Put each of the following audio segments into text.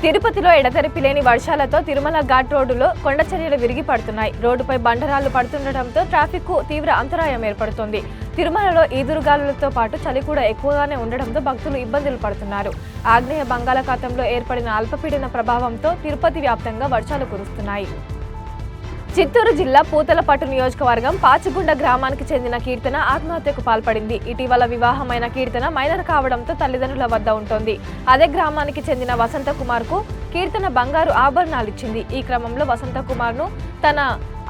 తిరుపతిలో ఎడతెరిపి లేని వర్షాలతో తిరుమల ఘాట్ రోడ్డులో కొండచర్యలు విరిగి పడుతున్నాయి. రోడ్డుపై బండరాళ్లు పడుతుండటంతో ట్రాఫిక్ కు తీవ్ర అంతరాయం ఏర్పడుతోంది. తిరుమలలో ఈదురుగాలులతో పాటు చలి కూడా ఎక్కువగానే ఉండడంతో భక్తులు ఇబ్బందులు పడుతున్నారు. ఆగ్నేయ బంగాళాఖాతంలో ఏర్పడిన అల్పపీడన ప్రభావంతో తిరుపతి వ్యాప్తంగా వర్షాలు కురుస్తున్నాయి. చిత్తూరు జిల్లా పూతలపట్టు నియోజకవర్గం పాచిగుండ గ్రామానికి చెందిన కీర్తన ఆత్మహత్యకు పాల్పడింది. ఇటీవల వివాహమైన కీర్తన మైనర్ కావడంతో తల్లిదండ్రుల వద్ద ఉంటుంది. అదే గ్రామానికి చెందిన వసంత కుమార్ కు కీర్తన బంగారు ఆభరణాలు ఇచ్చింది. ఈ క్రమంలో వసంత కుమార్ ను తన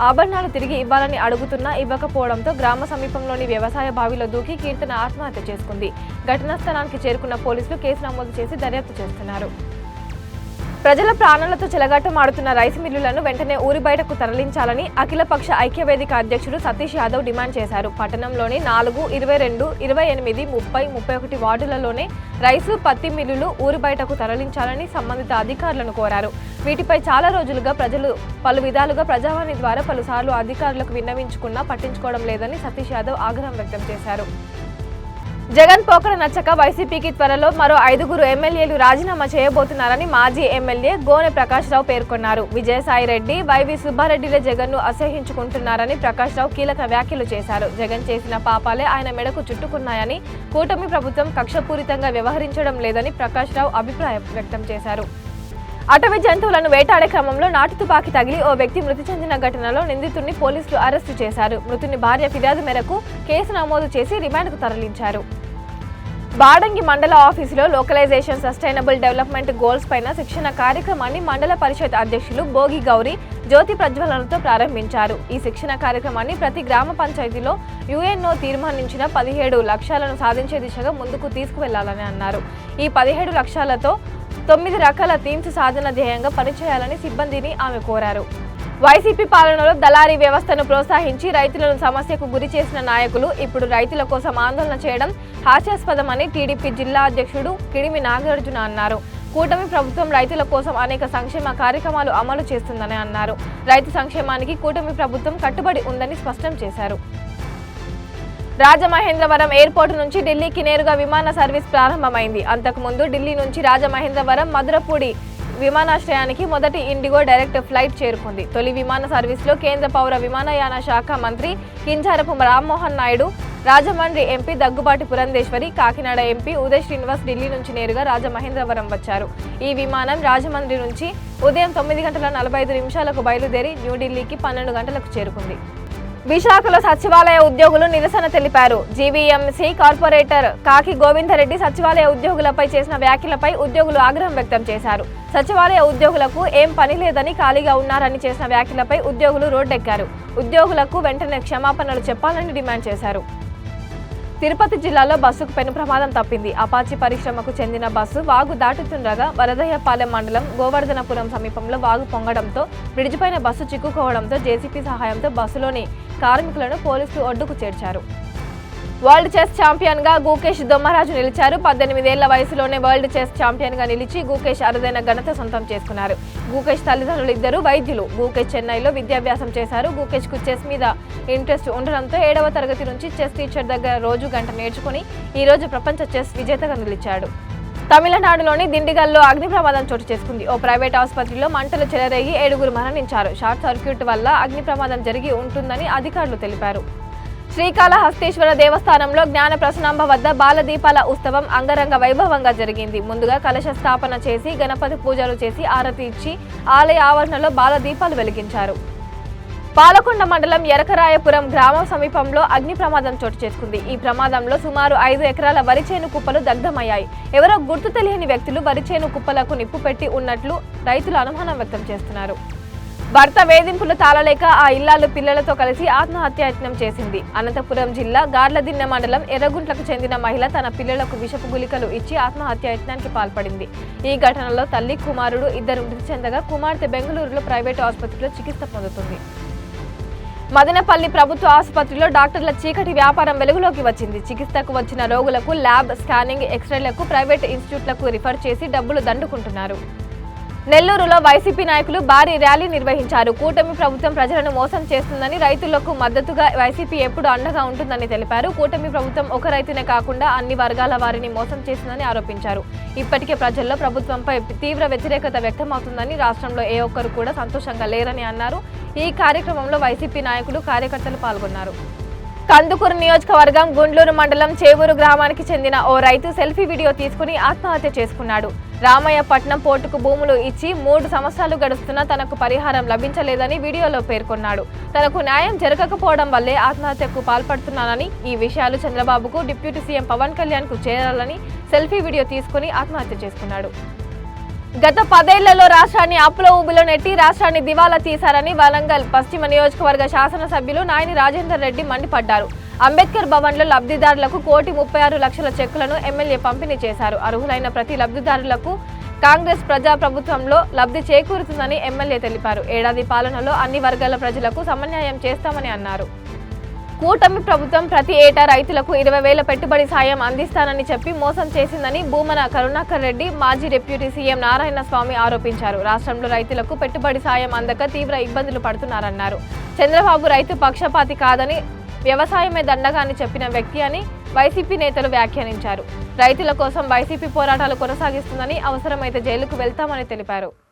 ఆభరణాలు తిరిగి ఇవ్వాలని అడుగుతున్నా ఇవ్వకపోవడంతో గ్రామ సమీపంలోని వ్యవసాయ బావిలో దూకి కీర్తన ఆత్మహత్య చేసుకుంది. ఘటనా స్థలానికి చేరుకున్న పోలీసులు కేసు నమోదు చేసి దర్యాప్తు చేస్తున్నారు. ప్రజల ప్రాణాలతో చెలగాటమాడుతున్న రైస్ మిల్లులను వెంటనే ఊరి బయటకు తరలించాలని అఖిలపక్ష ఐక్యవేదిక అధ్యక్షుడు సతీష్ యాదవ్ డిమాండ్ చేశారు. పట్టణంలోని 4, 22, 28, 30, 31 వార్డులలోనే రైసు, పత్తి మిల్లులు ఊరి బయటకు తరలించాలని సంబంధిత అధికారులను కోరారు. వీటిపై చాలా రోజులుగా ప్రజలు పలు విధాలుగా ప్రజావాణి ద్వారా పలుసార్లు అధికారులకు విన్నవించుకున్నా పట్టించుకోవడం లేదని సతీష్ యాదవ్ ఆగ్రహం వ్యక్తం చేశారు. జగన్ పోకడ నచ్చక వైసీపీకి త్వరలో మరో 5 ఎమ్మెల్యేలు రాజీనామా చేయబోతున్నారని మాజీ ఎమ్మెల్యే గోనె ప్రకాష్ రావు పేర్కొన్నారు. విజయసాయిరెడ్డి, వైవి సుబ్బారెడ్డిలే జగన్ ను అసహ్యించుకుంటున్నారని ప్రకాష్ రావు కీలక వ్యాఖ్యలు చేశారు. జగన్ చేసిన పాపాలే ఆయన మెడకు చుట్టుకున్నాయని, కూటమి ప్రభుత్వం కక్షపూరితంగా వ్యవహరించడం లేదని ప్రకాష్ రావు అభిప్రాయం వ్యక్తం చేశారు. అటవీ జంతువులను వేటాడే క్రమంలో నాటు తుపాకీ తగిలి ఓ వ్యక్తి మృతి చెందిన ఘటనలో నిందితుడిని పోలీసులు అరెస్టు చేశారు. మృతుని భార్య ఫిర్యాదు మేరకు కేసు నమోదు చేసి రిమాండ్కు తరలించారు. బాడంగి మండల ఆఫీసులో లోకలైజేషన్ సస్టైనబుల్ డెవలప్మెంట్ గోల్స్ పైన శిక్షణ కార్యక్రమాన్ని మండల పరిషత్ అధ్యక్షులు భోగి గౌరీ జ్యోతి ప్రజ్వలనతో ప్రారంభించారు. ఈ శిక్షణ కార్యక్రమాన్ని ప్రతి గ్రామ పంచాయతీలో యుఎన్ఓ తీర్మానించిన 17 లక్ష్యాలను సాధించే దిశగా ముందుకు తీసుకువెళ్లాలని అన్నారు. ఈ 17 లక్ష్యాలతో 9 రకాల థీమ్స్ సాధన ధ్యేయంగా పనిచేయాలని సిబ్బందిని ఆమె కోరారు. వైసీపీ పాలనలో దళారీ వ్యవస్థను ప్రోత్సహించి రైతులను సమస్యకు గురి చేసిన నాయకులు ఇప్పుడు రైతుల కోసం ఆందోళన చేయడం హాస్యాస్పదమని టీడీపీ జిల్లా అధ్యక్షుడు కిడిమి నాగార్జున అన్నారు. కూటమి ప్రభుత్వం రైతుల కోసం అనేక సంక్షేమ కార్యక్రమాలు అమలు చేస్తుందని అన్నారు. రైతు సంక్షేమానికి కూటమి ప్రభుత్వం కట్టుబడి ఉందని స్పష్టం చేశారు. రాజమహేంద్రవరం ఎయిర్పోర్టు నుంచి ఢిల్లీకి నేరుగా విమాన సర్వీస్ ప్రారంభమైంది. అంతకుముందు ఢిల్లీ నుంచి రాజమహేంద్రవరం మధురపూడి విమానాశ్రయానికి మొదటి ఇండిగో డైరెక్ట్ ఫ్లైట్ చేరుకుంది. తొలి విమాన సర్వీస్లో కేంద్ర పౌర విమానయాన శాఖ మంత్రి కింజారపు రామ్మోహన్ నాయుడు, రాజమండ్రి ఎంపీ దగ్గుబాటి పురంధేశ్వరి, కాకినాడ ఎంపీ ఉదయ్ శ్రీనివాస్ ఢిల్లీ నుంచి నేరుగా రాజమహేంద్రవరం వచ్చారు. ఈ విమానం రాజమండ్రి నుంచి ఉదయం 9:45 బయలుదేరి న్యూఢిల్లీకి 12 గంటలకు చేరుకుంది. విశాఖలో సచివాలయ ఉద్యోగులు నిరసన తెలిపారు. జీవీఎంసీ కార్పొరేటర్ కాకి గోవిందరెడ్డి సచివాలయ ఉద్యోగులపై చేసిన వ్యాఖ్యలపై ఉద్యోగులు ఆగ్రహం వ్యక్తం చేశారు. సచివాలయ ఉద్యోగులకు ఏం పని లేదని ఖాళీగా ఉన్నారని చేసిన వ్యాఖ్యలపై ఉద్యోగులు రోడ్డెక్కారు. ఉద్యోగులకు వెంటనే క్షమాపణలు చెప్పాలని డిమాండ్ చేశారు. తిరుపతి జిల్లాలో బస్సుకు పెను ప్రమాదం తప్పింది. అపాచీ పరిశ్రమకు చెందిన బస్సు వాగు దాటుతుండగా వరదయ్యపాలెం మండలం గోవర్ధనపురం సమీపంలో వాగు పొంగడంతో బ్రిడ్జిపైన బస్సు చిక్కుకోవడంతో జేసీపీ సహాయంతో బస్సులోని కార్మికులను పోలీసులు ఒడ్డుకు చేర్చారు. వరల్డ్ చెస్ ఛాంపియన్ గా గుకేష్ దొమ్మరాజు నిలిచారు. 18 ఏళ్ల వయసులోనే వరల్డ్ చెస్ ఛాంపియన్ గా నిలిచి గుకేష్ అరుదైన ఘనత సొంతం చేసుకున్నారు. గుకేష్ తల్లిదండ్రులు ఇద్దరు వైద్యులు. గుకేష్ చెన్నైలో విద్యాభ్యాసం చేశారు. గుకేష్ కు చెస్ మీద ఇంట్రెస్ట్ ఉండడంతో 7వ తరగతి నుంచి చెస్ టీచర్ దగ్గర రోజు గంట నేర్చుకుని ఈ రోజు ప్రపంచ చెస్ విజేతగా నిలిచాడు. తమిళనాడులోని దిండిగల్లో అగ్ని ప్రమాదం చోటు చేసుకుంది. ఓ ప్రైవేట్ ఆసుపత్రిలో మంటలు చెలరేగి 7 మరణించారు. షార్ట్ సర్క్యూట్ వల్ల అగ్ని ప్రమాదం జరిగి ఉంటుందని అధికారులు తెలిపారు. శ్రీకాళహస్తీశ్వర దేవస్థానంలో జ్ఞాన ప్రసనాంబ వద్ద బాలదీపాల ఉత్సవం అంగరంగ వైభవంగా జరిగింది. ముందుగా కలశ స్థాపన చేసి గణపతి పూజలు చేసి ఆరతి ఇచ్చి ఆలయ ఆవరణలో బాలదీపాలు వెలిగించారు. పాలకొండ మండలం ఎరకరాయపురం గ్రామం సమీపంలో అగ్ని ప్రమాదం చోటు చేసుకుంది. ఈ ప్రమాదంలో సుమారు 5 ఎకరాల వరి చేను కుప్పలు దగ్ధమయ్యాయి. ఎవరో గుర్తు తెలియని వ్యక్తులు వరి చేను కుప్పలకు నిప్పు పెట్టి ఉన్నట్లు రైతులు అనుమానం వ్యక్తం చేస్తున్నారు. భర్త వేధింపులు తాళలేక ఆ ఇల్లాలు పిల్లలతో కలిసి ఆత్మహత్యాయత్నం చేసింది. అనంతపురం జిల్లా గార్లదిన్నె మండలం ఎర్రగుంట్లకు చెందిన మహిళ తన పిల్లలకు విషపు గుళికలు ఇచ్చి ఆత్మహత్యాయత్నానికి పాల్పడింది. ఈ ఘటనలో తల్లి, కుమారుడు ఇద్దరు మృతి చెందగా కుమార్తె బెంగళూరులో ప్రైవేటు ఆసుపత్రిలో చికిత్స పొందుతుంది. మదనపల్లి ప్రభుత్వ ఆసుపత్రిలో డాక్టర్ల చీకటి వ్యాపారం వెలుగులోకి వచ్చింది. చికిత్సకు వచ్చిన రోగులకు ల్యాబ్, స్కానింగ్, ఎక్స్రేలకు ప్రైవేట్ ఇన్స్టిట్యూట్లకు రిఫర్ చేసి డబ్బులు దండుకుంటున్నారు. నెల్లూరులో వైసీపీ నాయకులు భారీ ర్యాలీ నిర్వహించారు. కూటమి ప్రభుత్వం ప్రజలను మోసం చేస్తుందని, రైతులకు మద్దతుగా వైసీపీ ఎప్పుడు అండగా ఉంటుందని తెలిపారు. కూటమి ప్రభుత్వం ఒక రైతునే కాకుండా అన్ని వర్గాల వారిని మోసం చేసిందని ఆరోపించారు. ఇప్పటికే ప్రజల్లో ప్రభుత్వంపై తీవ్ర వ్యతిరేకత వ్యక్తమవుతుందని, రాష్ట్రంలో ఏ ఒక్కరు కూడా సంతోషంగా లేరని అన్నారు. ఈ కార్యక్రమంలో వైసీపీ నాయకులు, కార్యకర్తలు పాల్గొన్నారు. కందుకూరు నియోజకవర్గం గుండ్లూరు మండలం చేవూరు గ్రామానికి చెందిన ఓ రైతు సెల్ఫీ వీడియో తీసుకుని ఆత్మహత్య చేసుకున్నాడు. రామయ్యపట్నం పోర్టుకు భూములు ఇచ్చి 3 సంవత్సరాలు గడుస్తున్నా తనకు పరిహారం లభించలేదని వీడియోలో పేర్కొన్నాడు. తనకు న్యాయం జరగకపోవడం వల్లే ఆత్మహత్యకు పాల్పడుతున్నానని, ఈ విషయాలు చంద్రబాబుకు, డిప్యూటీ సీఎం పవన్ కళ్యాణ్ కు చేరాలని సెల్ఫీ వీడియో తీసుకుని ఆత్మహత్య చేసుకున్నాడు. గత 10 ఏళ్లలో రాష్ట్రాన్ని అప్పుల ఊబిలో నెట్టి రాష్ట్రాన్ని దివాలా తీశారని వరంగల్ పశ్చిమ నియోజకవర్గ శాసనసభ్యులు నాయని రాజేందర్ రెడ్డి మండిపడ్డారు. అంబేద్కర్ భవన్లో లబ్ధిదారులకు 1,36,00,000 చెక్కులను ఎమ్మెల్యే పంపిణీ చేశారు. అర్హులైన ప్రతి లబ్ధిదారులకు కాంగ్రెస్ ప్రజాప్రభుత్వంలో లబ్ధి చేకూరుతుందని ఎమ్మెల్యే తెలిపారు. ఏడాది పాలనలో అన్ని వర్గాల ప్రజలకు సమన్యాయం చేస్తామని అన్నారు. కూటమి ప్రభుత్వం ప్రతి ఏటా రైతులకు 20,000 పెట్టుబడి సాయం అందిస్తానని చెప్పి మోసం చేసిందని భూమన కరుణాకర్ రెడ్డి, మాజీ డిప్యూటీ సీఎం నారాయణ స్వామి ఆరోపించారు. రాష్ట్రంలో రైతులకు పెట్టుబడి సాయం అందక తీవ్ర ఇబ్బందులు పడుతున్నారన్నారు. చంద్రబాబు రైతు పక్షపాతి కాదని, వ్యవసాయమే దండగా అని చెప్పిన వ్యక్తి అని వైసీపీ నేతలు వ్యాఖ్యానించారు. రైతుల కోసం వైసీపీ పోరాటాలు కొనసాగిస్తుందని, అవసరమైతే జైలుకు వెళ్తామని తెలిపారు.